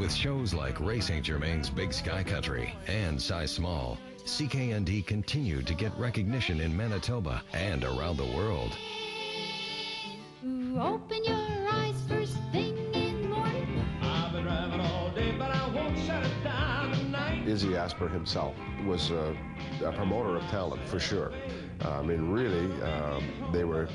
With shows like Ray St. Germain's Big Sky Country and Size Small, CKND continued to get recognition in Manitoba and around the world. Open your eyes first thing in the morning. I've been driving all day, but I won't shut it down tonight. Izzy Asper himself was a promoter of talent, for sure. I mean, really, they were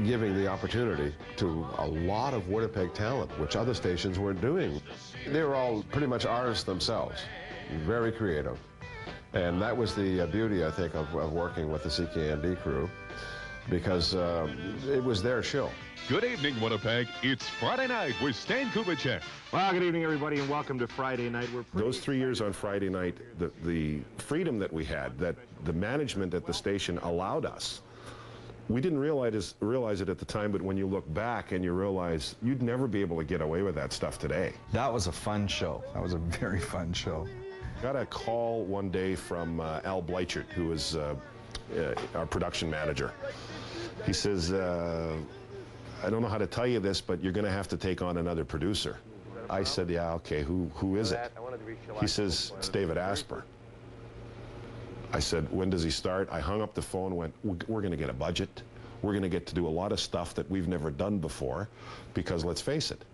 giving the opportunity to a lot of Winnipeg talent, which other stations weren't doing. They were all pretty much artists themselves, very creative. And that was the beauty, I think, of working with the CKND crew, because it was their show. Good evening, Winnipeg. It's Friday night with Stan Kubicek. Well, good evening, everybody, and welcome to Friday night. Those 3 years on Friday night, the freedom that we had, that the management at the station allowed us, we didn't realize it at the time, but when you look back and you realize you'd never be able to get away with that stuff today. That was a fun show. That was a very fun show. Got a call one day from Al Bleichert, who was our production manager. He says, I don't know how to tell you this, but you're going to have to take on another producer. I said, yeah, okay, who is it? He says, it's David Asper. I said, when does he start? I hung up the phone and went, we're going to get a budget. We're going to get to do a lot of stuff that we've never done before, because let's face it,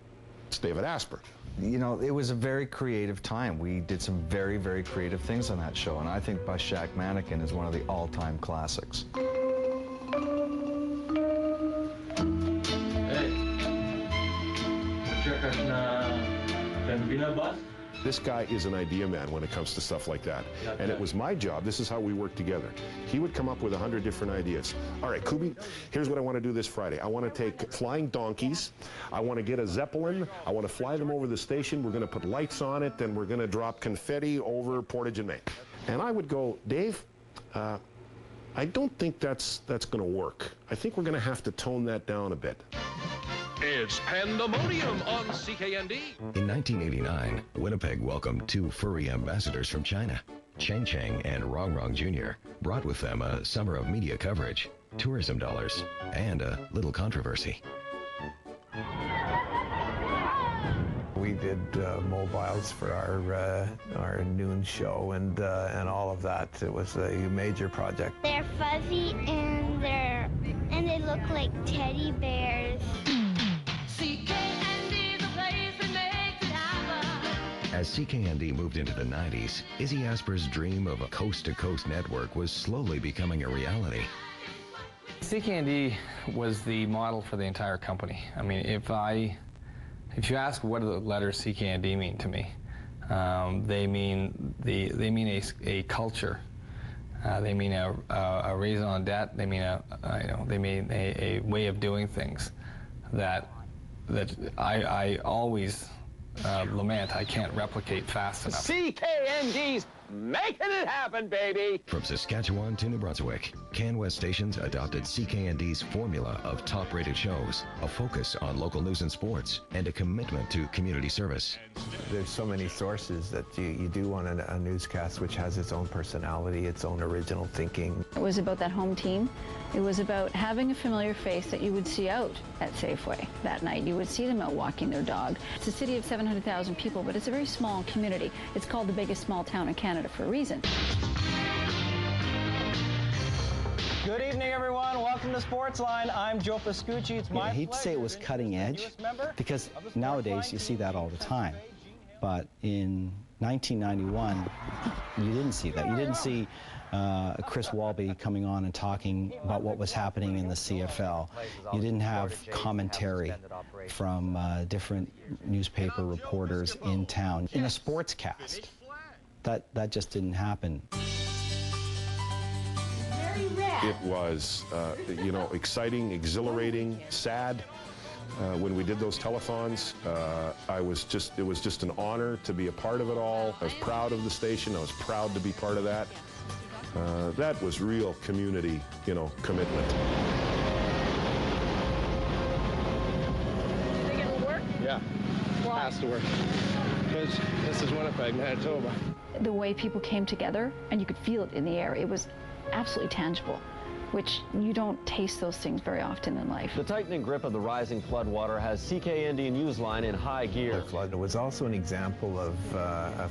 it's David Asper. You know, it was a very creative time. We did some very, very creative things on that show, and I think Bus Shack Mannequin is one of the all-time classics. This guy is an idea man when it comes to stuff like that. And it was my job, this is how we worked together. He would come up with 100 different ideas. All right, Kubi, here's what I want to do this Friday. I want to take flying donkeys. I want to get a Zeppelin. I want to fly them over the station. We're going to put lights on it, and we're going to drop confetti over Portage and Main. And I would go, Dave, I don't think that's going to work. I think we're going to have to tone that down a bit. It's Pandemonium on CKND. In 1989, Winnipeg welcomed two furry ambassadors from China. Cheng Cheng and Rong Rong Jr. brought with them a summer of media coverage, tourism dollars, and a little controversy. We did mobiles for our noon show and all of that. It was a major project. They're fuzzy and they look like teddy bears. CKND, the place that makes it happen. As CKND moved into the 90s, Izzy Asper's dream of a coast-to-coast network was slowly becoming a reality. CKND was the model for the entire company. I mean, if you ask what do the letters CKND mean to me, they mean a culture. They mean a raison d'etre. They mean a way of doing things that I always lament I can't replicate fast enough. CKND's making it happen, baby! From Saskatchewan to New Brunswick, CanWest stations adopted CKND's formula of top-rated shows, a focus on local news and sports, and a commitment to community service. There's so many sources that you do want a newscast which has its own personality, its own original thinking. It was about that home team. It was about having a familiar face that you would see out at Safeway that night. You would see them out walking their dog. It's a city of 700,000 people, but it's a very small community. It's called the biggest small town in Canada for a reason. Good evening, everyone. Welcome to Sportsline. I'm Joe Pascucci. It's my I hate to say it was cutting edge, because nowadays you see that all the time. But in 1991, you didn't see that. You didn't see Chris Walby coming on and talking about what was happening in the CFL. You didn't have commentary from different newspaper reporters in town. In a sportscast, that just didn't happen. It was, exciting, exhilarating, sad. When we did those telethons, it was just an honor to be a part of it all. I was proud of the station. I was proud to be part of that. That was real community, commitment. You think it'll work? Yeah. Why? It has to work. Because this is Winnipeg, Manitoba. The way people came together, and you could feel it in the air, it was absolutely tangible. which you don't taste those things very often in life. The tightening grip of the rising floodwater has CKND Newsline in high gear. The flood was also an example of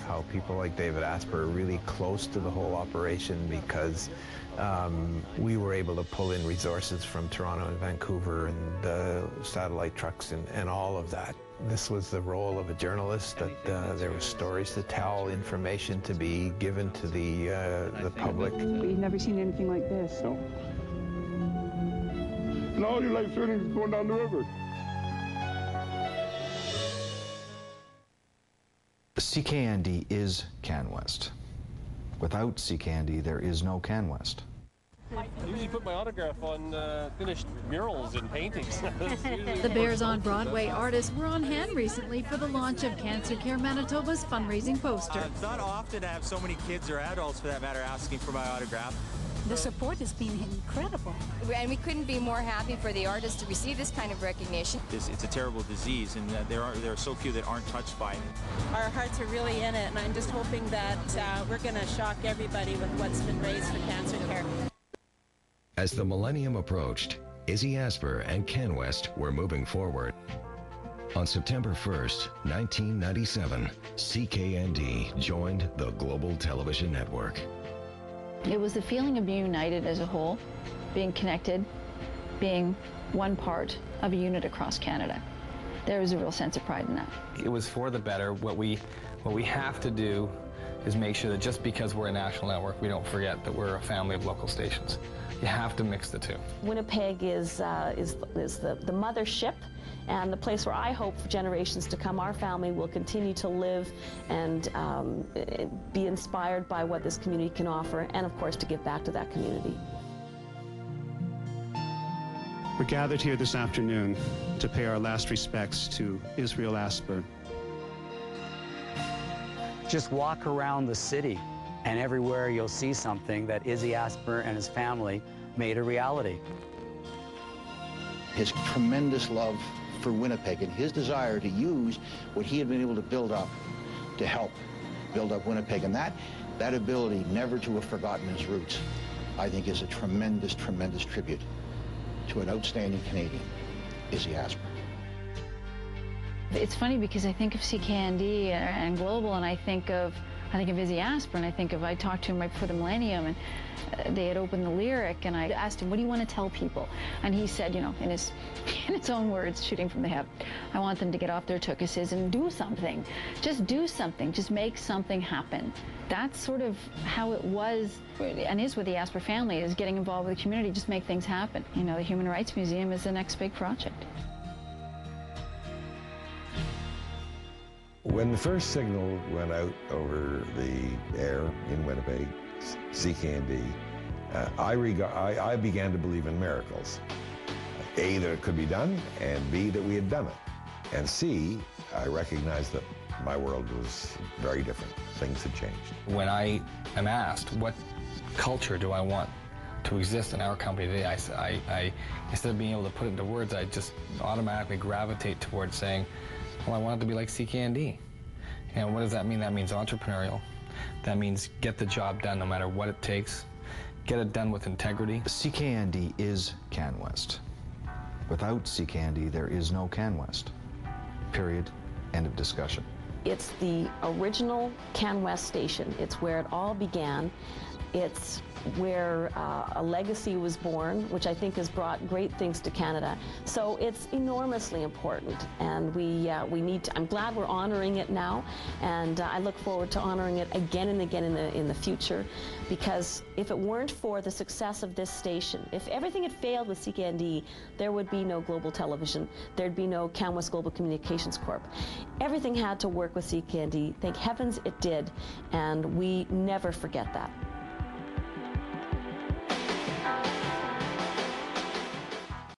how people like David Asper are really close to the whole operation, because we were able to pull in resources from Toronto and Vancouver and satellite trucks and all of that. This was the role of a journalist, that there were stories to tell, information to be given to the public. We've never seen anything like this. No. And all your life savings is going down the river. CKND is CanWest. Without CKND, there is no CanWest. I usually put my autograph on finished murals and paintings. The Bears on Broadway artists were on hand recently for the launch of Cancer Care Manitoba's fundraising poster. It's not often to have so many kids or adults, for that matter, asking for my autograph. The support has been incredible. And we couldn't be more happy for the artists to receive this kind of recognition. It's a terrible disease, and there are so few that aren't touched by it. Our hearts are really in it, and I'm just hoping that we're going to shock everybody with what's been raised for cancer care. As the millennium approached, Izzy Asper and CanWest were moving forward. On September 1st, 1997, CKND joined the Global Television Network. It was the feeling of being united as a whole, being connected, being one part of a unit across Canada. There was a real sense of pride in that. It was for the better. What we have to do is make sure that just because we're a national network, we don't forget that we're a family of local stations. You have to mix the two. Winnipeg is the mothership, and the place where I hope for generations to come, our family will continue to live and be inspired by what this community can offer, and of course to give back to that community. We're gathered here this afternoon to pay our last respects to Israel Asper. Just walk around the city, and everywhere you'll see something that Izzy Asper and his family made a reality. His tremendous love for Winnipeg and his desire to use what he had been able to build up to help build up Winnipeg, and that ability never to have forgotten his roots, I think, is a tremendous, tremendous tribute to an outstanding Canadian, Izzy Asper. It's funny because I think of CKND and Global, and I think of Izzy Asper, and I talked to him right before the millennium, and they had opened the lyric, and I asked him, what do you want to tell people? And he said, you know, in his own words, shooting from the hip, I want them to get off their tuchuses and do something. Just do something. Just make something happen. That's sort of how it was and is with the Asper family, is getting involved with the community, just make things happen. You know, the Human Rights Museum is the next big project. When the first signal went out over the air in Winnipeg, CKND, I began to believe in miracles. A, that it could be done, and B, that we had done it. And C, I recognized that my world was very different. Things had changed. When I am asked, what culture do I want to exist in our company today, I instead of being able to put it into words, I just automatically gravitate towards saying, well, I want it to be like CKND. And what does that mean? That means entrepreneurial. That means get the job done no matter what it takes. Get it done with integrity. CKND is CanWest. Without CKND, there is no CanWest. Period. End of discussion. It's the original CanWest station. It's where it all began. It's where a legacy was born, which I think has brought great things to Canada. So it's enormously important, and we need to, I'm glad we're honoring it now, and I look forward to honoring it again and again in the future, because if it weren't for the success of this station, if everything had failed with CKND, there would be no Global Television, there'd be no CanWest Global Communications Corp. Everything had to work with CKND. Thank heavens it did, and we never forget that.